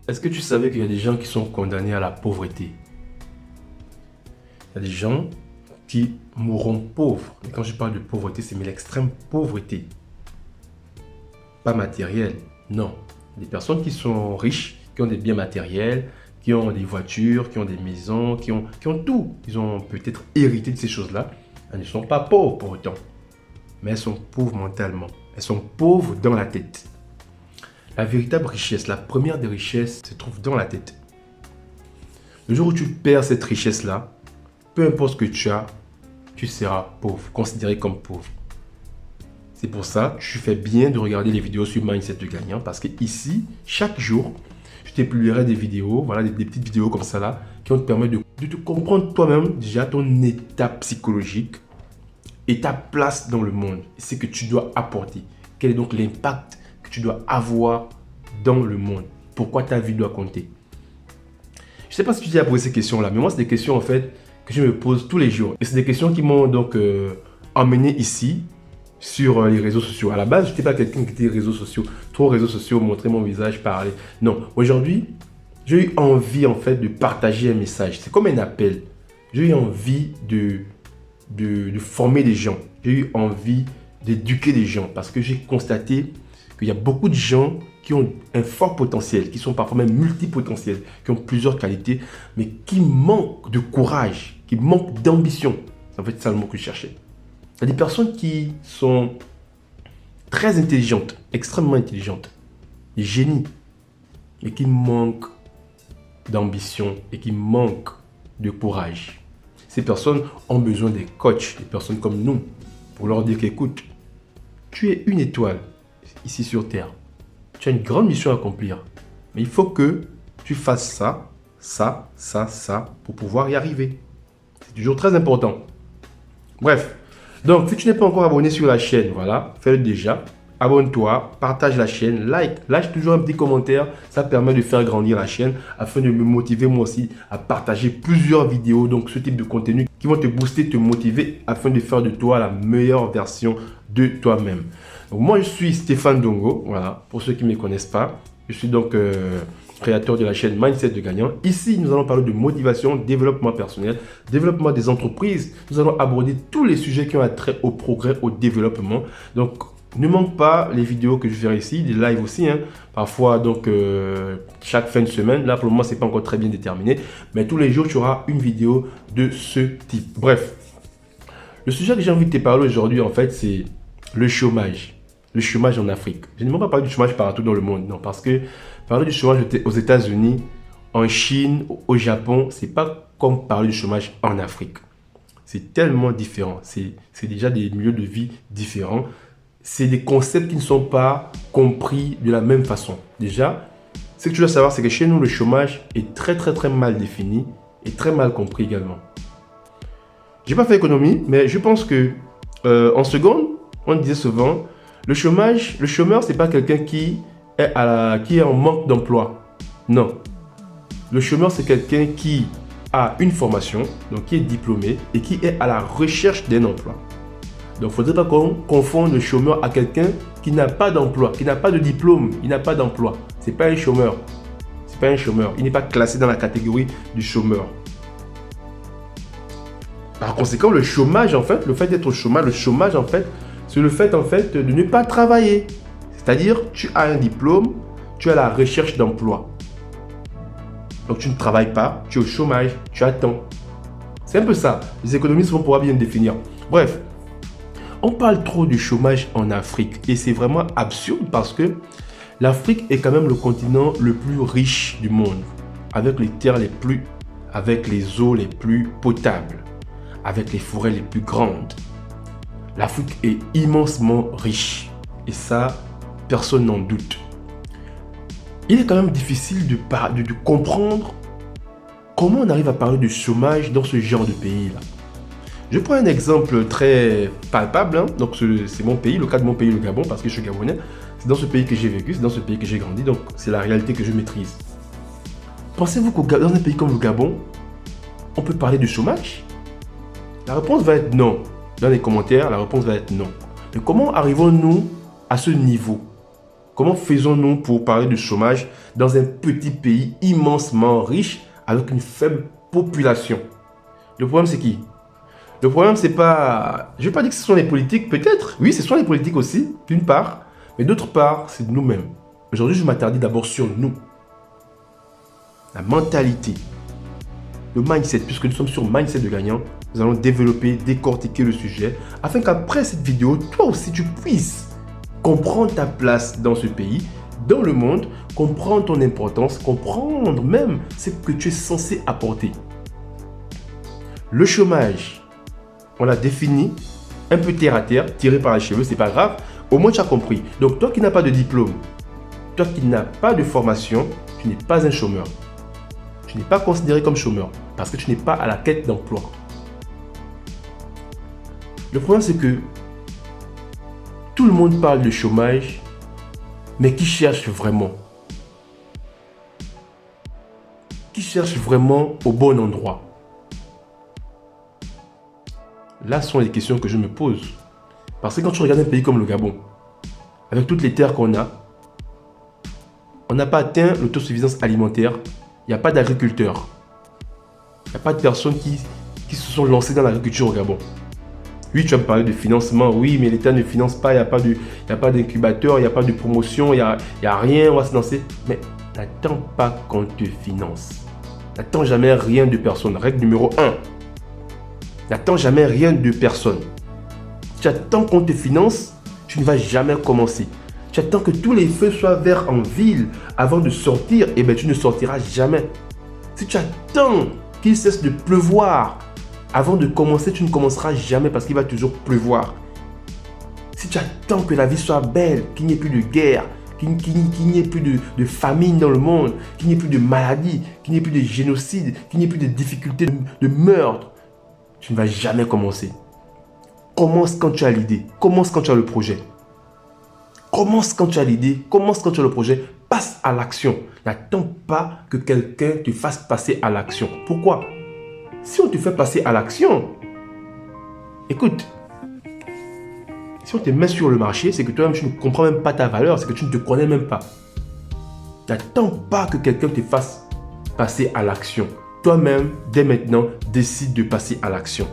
Est-ce que tu savais qu'il y a des gens qui sont condamnés à la pauvreté? Il y a des gens qui mourront pauvres. Et quand je parle de pauvreté, c'est l'extrême pauvreté. Pas matérielle, non. Des personnes qui sont riches, qui ont des biens matériels, qui ont des voitures, qui ont des maisons, qui ont tout. Ils ont peut-être hérité de ces choses-là. Elles ne sont pas pauvres pour autant. Mais elles sont pauvres mentalement. Elles sont pauvres dans la tête. La véritable richesse, la première des richesses, se trouve dans la tête. Le jour où tu perds cette richesse-là, peu importe ce que tu as, tu seras pauvre, considéré comme pauvre. C'est pour ça que tu fais bien de regarder les vidéos sur Mindset de Gagnant, parce que ici, chaque jour, je te publierai des vidéos, voilà, des petites vidéos comme ça là, qui vont te permettre de te comprendre toi-même, déjà ton état psychologique et ta place dans le monde. C'est que tu dois apporter. Quel est donc l'impact que tu dois avoir dans le monde? Pourquoi ta vie doit compter? Je ne sais pas si tu t'es posé ces questions-là, mais moi, c'est des questions en fait que je me pose tous les jours. Et c'est des questions qui m'ont donc emmené ici sur les réseaux sociaux. À la base, je n'étais pas quelqu'un qui était réseaux sociaux, trop réseaux sociaux, montrer mon visage, parler. Non, aujourd'hui, j'ai eu envie en fait de partager un message. C'est comme un appel. J'ai eu envie de former des gens. J'ai eu envie d'éduquer des gens parce que j'ai constaté qu'il y a beaucoup de gens qui ont un fort potentiel, qui sont parfois même multipotentiels, qui ont plusieurs qualités, mais qui manquent de courage, qui manquent d'ambition. C'est en fait ça le mot que je cherchais. Il y a des personnes qui sont très intelligentes, extrêmement intelligentes, des génies, mais qui manquent d'ambition et qui manquent de courage. Ces personnes ont besoin des coachs, des personnes comme nous, pour leur dire qu'écoute, tu es une étoile ici sur Terre. Tu as une grande mission à accomplir. Mais il faut que tu fasses ça, ça, ça, ça, pour pouvoir y arriver. C'est toujours très important. Bref, donc si tu n'es pas encore abonné sur la chaîne, voilà, fais-le déjà. Abonne-toi, partage la chaîne, lâche toujours un petit commentaire. Ça permet de faire grandir la chaîne afin de me motiver moi aussi à partager plusieurs vidéos. Donc ce type de contenu qui vont te booster, te motiver afin de faire de toi la meilleure version de toi-même. Donc, moi je suis Stéphane Dongo, voilà, pour ceux qui ne me connaissent pas. Je suis donc créateur de la chaîne Mindset de Gagnant. Ici, nous allons parler de motivation, développement personnel, développement des entreprises. Nous allons aborder tous les sujets qui ont trait au progrès, au développement. Donc, ne manque pas les vidéos que je ferai ici, des lives aussi, hein. Parfois donc chaque fin de semaine. Là pour le moment c'est pas encore très bien déterminé, mais tous les jours tu auras une vidéo de ce type. Bref, le sujet que j'ai envie de te parler aujourd'hui en fait c'est le chômage en Afrique. Je ne vais pas parler du chômage partout dans le monde, non, parce que parler du chômage aux États-Unis, en Chine, au Japon, c'est pas comme parler du chômage en Afrique. C'est tellement différent, c'est déjà des milieux de vie différents. C'est des concepts qui ne sont pas compris de la même façon. Déjà, ce que tu dois savoir, c'est que chez nous, le chômage est très mal défini et très mal compris également. J'ai pas fait économie, mais je pense que en seconde, on disait souvent, le chômeur, c'est pas quelqu'un qui est en manque d'emploi. Non. Le chômeur, c'est quelqu'un qui a une formation, donc qui est diplômé et qui est à la recherche d'un emploi. Donc, il ne faudrait pas qu'on confonde le chômeur à quelqu'un qui n'a pas d'emploi, qui n'a pas de diplôme, il n'a pas d'emploi. Ce n'est pas un chômeur. C'est pas un chômeur. Il n'est pas classé dans la catégorie du chômeur. Par conséquent, le chômage, en fait, le fait d'être au chômage, le chômage, en fait, c'est le fait, en fait, de ne pas travailler. C'est-à-dire, tu as un diplôme, tu es à la recherche d'emploi. Donc, tu ne travailles pas, tu es au chômage, tu attends. C'est un peu ça. Les économistes vont pouvoir bien le définir. Bref. On parle trop du chômage en Afrique et c'est vraiment absurde parce que l'Afrique est quand même le continent le plus riche du monde, avec les terres avec les eaux les plus potables, avec les forêts les plus grandes. L'Afrique est immensement riche et ça, personne n'en doute. Il est quand même difficile de comprendre comment on arrive à parler de chômage dans ce genre de pays-là. Je prends un exemple très palpable, hein. Donc c'est mon pays, le cas de mon pays, le Gabon, parce que je suis gabonais. C'est dans ce pays que j'ai vécu, c'est dans ce pays que j'ai grandi, donc c'est la réalité que je maîtrise. Pensez-vous que dans un pays comme le Gabon, on peut parler de chômage? La réponse va être non. Dans les commentaires, la réponse va être non. Mais comment arrivons-nous à ce niveau? Comment faisons-nous pour parler de chômage dans un petit pays immensement riche avec une faible population? Le problème, c'est qui? Le problème, c'est pas... Je ne vais pas dire que ce sont les politiques, peut-être. Oui, ce sont les politiques aussi, d'une part. Mais d'autre part, c'est nous-mêmes. Aujourd'hui, je m'interdis d'abord sur nous. La mentalité. Le mindset, puisque nous sommes sur Mindset de gagnant, nous allons développer, décortiquer le sujet, afin qu'après cette vidéo, toi aussi, tu puisses comprendre ta place dans ce pays, dans le monde, comprendre ton importance, comprendre même ce que tu es censé apporter. Le chômage, on l'a défini, un peu terre à terre, tiré par les cheveux, c'est pas grave, au moins tu as compris. Donc toi qui n'as pas de diplôme, toi qui n'as pas de formation, tu n'es pas un chômeur. Tu n'es pas considéré comme chômeur parce que tu n'es pas à la quête d'emploi. Le problème, c'est que tout le monde parle de chômage, mais qui cherche vraiment? Qui cherche vraiment au bon endroit? Là sont les questions que je me pose. Parce que quand tu regardes un pays comme le Gabon, avec toutes les terres qu'on a, on n'a pas atteint l'autosuffisance alimentaire. Il n'y a pas d'agriculteurs. Il n'y a pas de personnes qui se sont lancées dans l'agriculture au Gabon. Oui, tu vas me parler de financement. Oui, mais l'État ne finance pas. Il n'y a pas d'incubateur, il n'y a pas de promotion, il n'y a rien. On va se lancer. Mais n'attends pas qu'on te finance. N'attends jamais rien de personne. Règle numéro 1. N'attends jamais rien de personne. Tu attends qu'on te finance, tu ne vas jamais commencer. Tu attends que tous les feux soient verts en ville avant de sortir, et bien tu ne sortiras jamais. Si tu attends qu'il cesse de pleuvoir avant de commencer, tu ne commenceras jamais parce qu'il va toujours pleuvoir. Si tu attends que la vie soit belle, qu'il n'y ait plus de guerre, qu'il n'y ait plus de famine dans le monde, qu'il n'y ait plus de maladies, qu'il n'y ait plus de génocide, qu'il n'y ait plus de difficultés, de meurtre, tu ne vas jamais commencer. Commence quand tu as l'idée, commence quand tu as le projet. Commence quand tu as l'idée, commence quand tu as le projet, passe à l'action. N'attends pas que quelqu'un te fasse passer à l'action. Pourquoi? Si on te fait passer à l'action, écoute, si on te met sur le marché, c'est que toi-même tu ne comprends même pas ta valeur, c'est que tu ne te connais même pas. N'attends pas que quelqu'un te fasse passer à l'action. Toi-même, dès maintenant, décide de passer à l'action.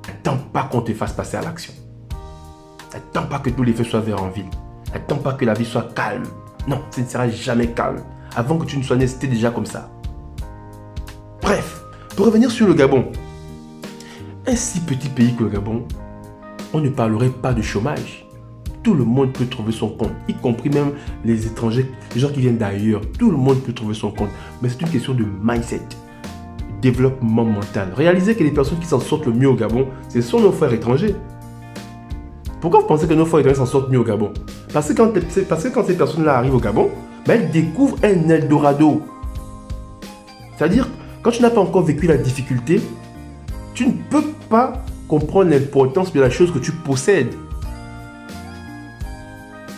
N'attends pas qu'on te fasse passer à l'action. N'attends pas que tous les feux soient verts en ville. N'attends pas que la vie soit calme. Non, ça ne sera jamais calme. Avant que tu ne sois né, c'était déjà comme ça. Bref, pour revenir sur le Gabon. Un si petit pays que le Gabon, on ne parlerait pas de chômage. Tout le monde peut trouver son compte, y compris même les étrangers, les gens qui viennent d'ailleurs. Tout le monde peut trouver son compte. Mais c'est une question de mindset, de développement mental. Réalisez que les personnes qui s'en sortent le mieux au Gabon, ce sont nos frères étrangers. Pourquoi vous pensez que nos frères étrangers s'en sortent mieux au Gabon? Parce que quand ces personnes-là arrivent au Gabon, elles découvrent un Eldorado. C'est-à-dire, quand tu n'as pas encore vécu la difficulté, tu ne peux pas comprendre l'importance de la chose que tu possèdes.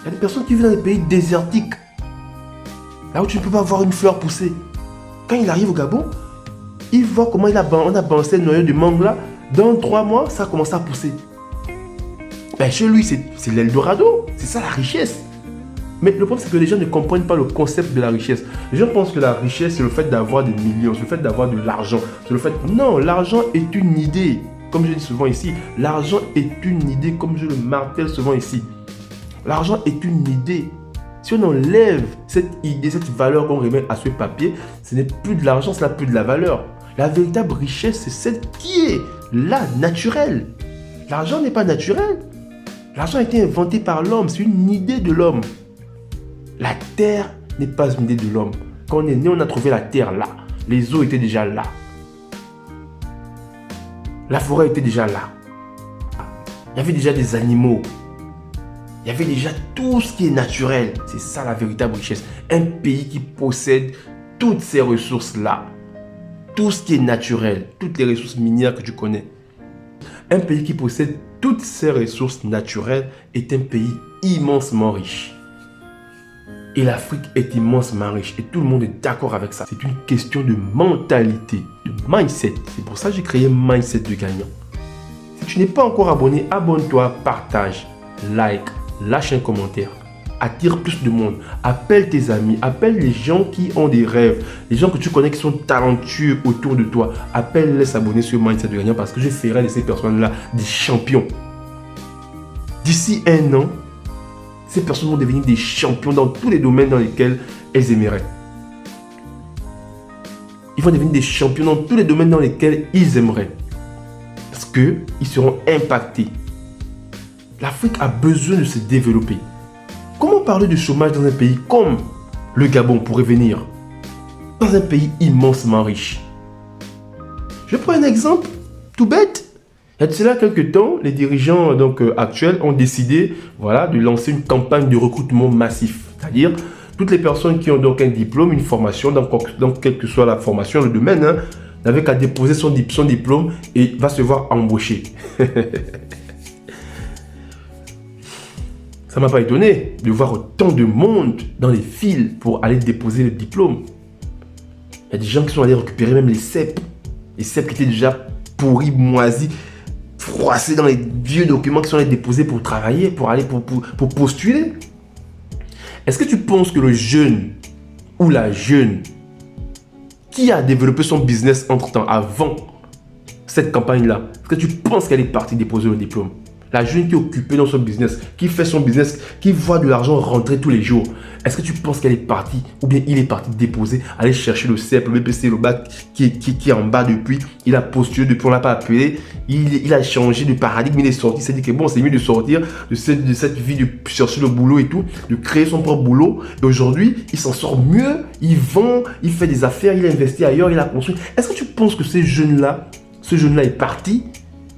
Il y a des personnes qui vivent dans des pays désertiques, là où tu ne peux pas voir une fleur pousser. Quand il arrive au Gabon, il voit comment on a balancé le noyau de mangue là. Dans 3 mois, ça a commencé à pousser. Ben, chez lui, c'est l'Eldorado. C'est ça la richesse. Mais le problème, c'est que les gens ne comprennent pas le concept de la richesse. Les gens pensent que la richesse, c'est le fait d'avoir des millions, c'est le fait d'avoir de l'argent. C'est le fait... Non, l'argent est une idée. Comme je dis souvent ici, l'argent est une idée, comme je le martèle souvent ici. L'argent est une idée. Si on enlève cette idée, cette valeur qu'on remet à ce papier, ce n'est plus de l'argent, ce n'est plus de la valeur. La véritable richesse, c'est celle qui est là, naturelle. L'argent n'est pas naturel. L'argent a été inventé par l'homme, c'est une idée de l'homme. La terre n'est pas une idée de l'homme. Quand on est né, on a trouvé la terre là. Les eaux étaient déjà là. La forêt était déjà là. Il y avait déjà des animaux. Il y avait déjà tout ce qui est naturel. C'est ça la véritable richesse. Un pays qui possède toutes ces ressources-là. Tout ce qui est naturel. Toutes les ressources minières que tu connais. Un pays qui possède toutes ces ressources naturelles est un pays immensement riche. Et l'Afrique est immensement riche. Et tout le monde est d'accord avec ça. C'est une question de mentalité, de mindset. C'est pour ça que j'ai créé Mindset de gagnant. Si tu n'es pas encore abonné, abonne-toi, partage, like, lâche un commentaire. attire plus de monde. Appelle tes amis, appelle les gens qui ont des rêves, les gens que tu connais qui sont talentueux autour de toi. Appelle-les s'abonner sur Mindset de Gagnant parce que je ferai de ces personnes-là des champions. D'ici 1 an, ces personnes vont devenir des champions dans tous les domaines dans lesquels elles aimeraient. Ils vont devenir des champions dans tous les domaines dans lesquels ils aimeraient. Parce qu'ils seront impactés. L'Afrique a besoin de se développer. Comment parler de chômage dans un pays comme le Gabon pour revenir? Dans un pays immensement riche. Je prends un exemple tout bête. Il y a de cela quelques temps, les dirigeants actuels ont décidé de lancer une campagne de recrutement massif. C'est-à-dire, toutes les personnes qui ont donc un diplôme, une formation, donc quelle que soit la formation, le domaine, n'avaient qu'à déposer son diplôme et va se voir embaucher. Ça ne m'a pas étonné de voir autant de monde dans les files pour aller déposer le diplôme. Il y a des gens qui sont allés récupérer même les cèpes. Les cèpes qui étaient déjà pourris, moisis, froissés dans les vieux documents qui sont allés déposer pour travailler, pour aller pour postuler. Est-ce que tu penses que le jeune ou la jeune qui a développé son business entre-temps, avant cette campagne-là, est-ce que tu penses qu'elle est partie déposer le diplôme? La jeune qui est occupée dans son business, qui fait son business, qui voit de l'argent rentrer tous les jours, est-ce que tu penses qu'elle est partie ou bien il est parti déposer, aller chercher le CEP, le BPC, le bac qui est en bas depuis, il a postulé depuis, on ne l'a pas appelé, il a changé de paradigme, il est sorti, il s'est dit que bon, c'est mieux de sortir de cette vie de chercher le boulot et tout, de créer son propre boulot. Et aujourd'hui, il s'en sort mieux, il vend, il fait des affaires, il a investi ailleurs, il a construit. Est-ce que tu penses que ce jeune-là est parti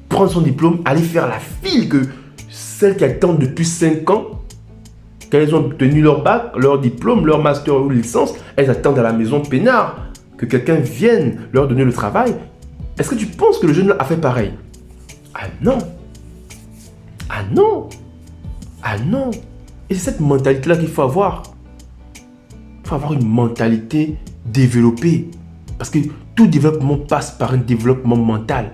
prendre son diplôme, aller faire la file que celles qui attendent depuis 5 ans, quand elles ont obtenu leur bac, leur diplôme, leur master ou licence, elles attendent à la maison peinard que quelqu'un vienne leur donner le travail? Est-ce que tu penses que le jeune a fait pareil? Ah non! Ah non! Ah non! Et c'est cette mentalité-là qu'il faut avoir. Il faut avoir une mentalité développée. Parce que tout développement passe par un développement mental.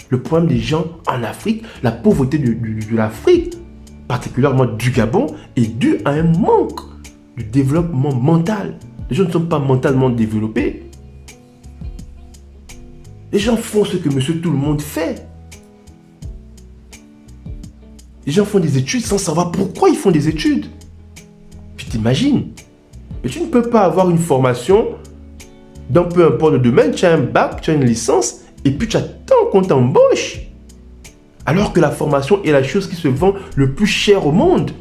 Le problème des gens en Afrique, la pauvreté de l'Afrique, particulièrement du Gabon, est due à un manque de développement mental. Les gens ne sont pas mentalement développés. Les gens font ce que monsieur tout le monde fait. Les gens font des études sans savoir pourquoi ils font des études. Tu t'imagines? Mais tu ne peux pas avoir une formation dans peu importe le domaine, tu as un bac, tu as une licence, et puis tu attends qu'on t'embauche. Alors que la formation est la chose qui se vend le plus cher au monde.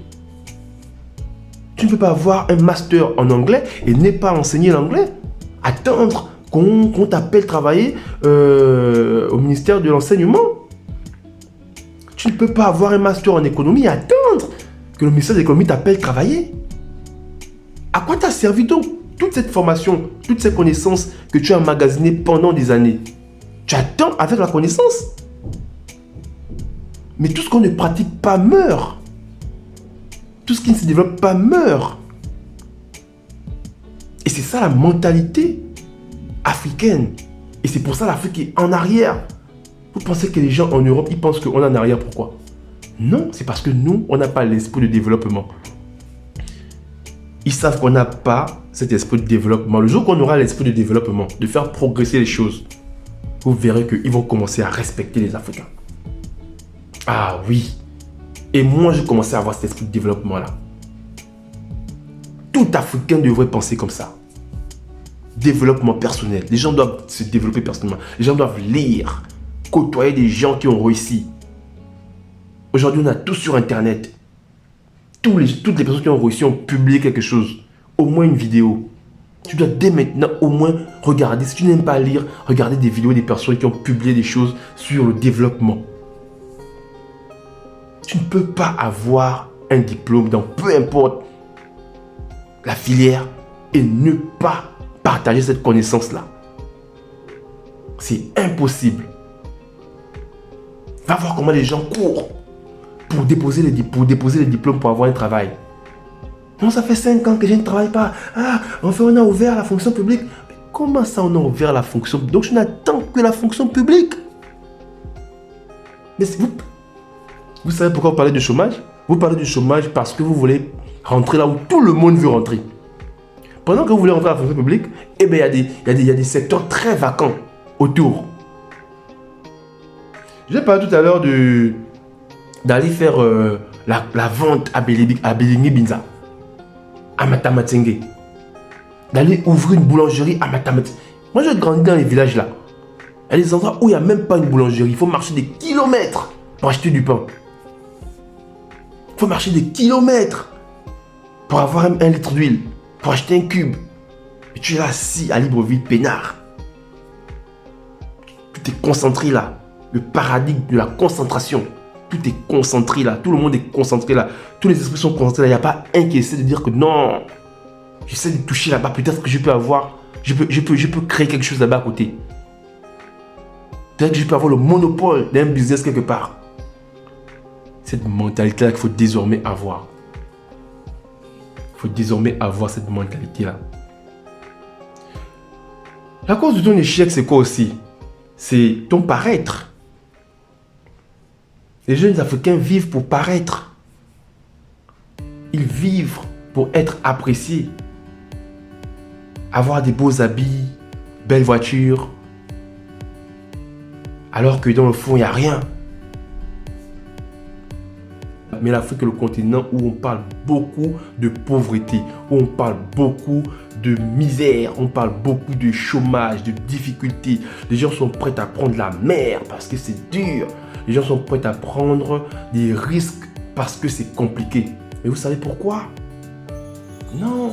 Tu ne peux pas avoir un master en anglais et ne pas enseigner l'anglais. Attendre qu'on t'appelle travailler au ministère de l'enseignement. Tu ne peux pas avoir un master en économie et attendre que le ministère de l'économie t'appelle travailler. À quoi t'a servi donc toute cette formation, toutes ces connaissances que tu as emmagasinées pendant des années? Tu attends avec la connaissance. Mais tout ce qu'on ne pratique pas meurt. Tout ce qui ne se développe pas meurt. Et c'est ça la mentalité africaine. Et c'est pour ça l'Afrique est en arrière. Vous pensez que les gens en Europe, ils pensent qu'on est en arrière, pourquoi? Non, c'est parce que nous, on n'a pas l'esprit de développement. Ils savent qu'on n'a pas cet esprit de développement. Le jour qu'on aura l'esprit de développement, de faire progresser les choses, vous verrez qu'ils vont commencer à respecter les Africains. Ah oui. Et moi, j'ai commencé à avoir cet esprit de développement-là. Tout Africain devrait penser comme ça. Développement personnel. Les gens doivent se développer personnellement. Les gens doivent lire, côtoyer des gens qui ont réussi. Aujourd'hui, on a tout sur Internet. Toutes les personnes qui ont réussi ont publié quelque chose. Au moins une vidéo. Tu dois dès maintenant au moins regarder. Si tu n'aimes pas lire, regarder des vidéos des personnes qui ont publié des choses sur le développement. Tu ne peux pas avoir un diplôme dans peu importe la filière et ne pas partager cette connaissance-là. C'est impossible. Va voir comment les gens courent pour déposer les diplômes pour avoir un travail. Non, ça fait 5 ans que je ne travaille pas. Ah, enfin on a ouvert la fonction publique. Mais comment ça on a ouvert la fonction publique? Donc je n'attends que la fonction publique. Mais vous savez pourquoi vous parlez du chômage? Vous parlez du chômage parce que vous voulez Rentrer là où tout le monde veut rentrer. Pendant que vous voulez rentrer à la fonction publique, eh bien, il y a des secteurs très vacants autour. Je vais parler tout à l'heure d'aller faire la vente à Belingi Binza, à Matamatsenge. D'aller ouvrir une boulangerie à Matamatsenge. Moi, je grandis dans les villages là. Il y a des endroits où il n'y a même pas une boulangerie. Il faut marcher des kilomètres pour acheter du pain. Il faut marcher des kilomètres pour avoir un litre d'huile, pour acheter un cube. Et tu es là assis à Libreville, peinard. Tout est concentré là. Le paradigme de la concentration. Tout est concentré là. Tout le monde est concentré là. Tous les esprits sont concentrés là. Il n'y a pas un qui essaie de dire que non. J'essaie de toucher là-bas. Peut-être que je peux avoir... Je peux créer quelque chose là-bas à côté. Peut-être que je peux avoir le monopole d'un business quelque part. Cette mentalité-là qu'il faut désormais avoir. Il faut désormais avoir cette mentalité-là. La cause de ton échec, c'est quoi aussi? C'est ton paraître. Les jeunes Africains vivent pour paraître. Ils vivent pour être appréciés. Avoir des beaux habits, belles voitures. Alors que dans le fond, il n'y a rien. Mais l'Afrique est le continent où on parle beaucoup de pauvreté, où on parle beaucoup de misère, on parle beaucoup de chômage, de difficultés. Les gens sont prêts à prendre la mer parce que c'est dur. Les gens sont prêts à prendre des risques parce que c'est compliqué. Mais vous savez pourquoi? Non.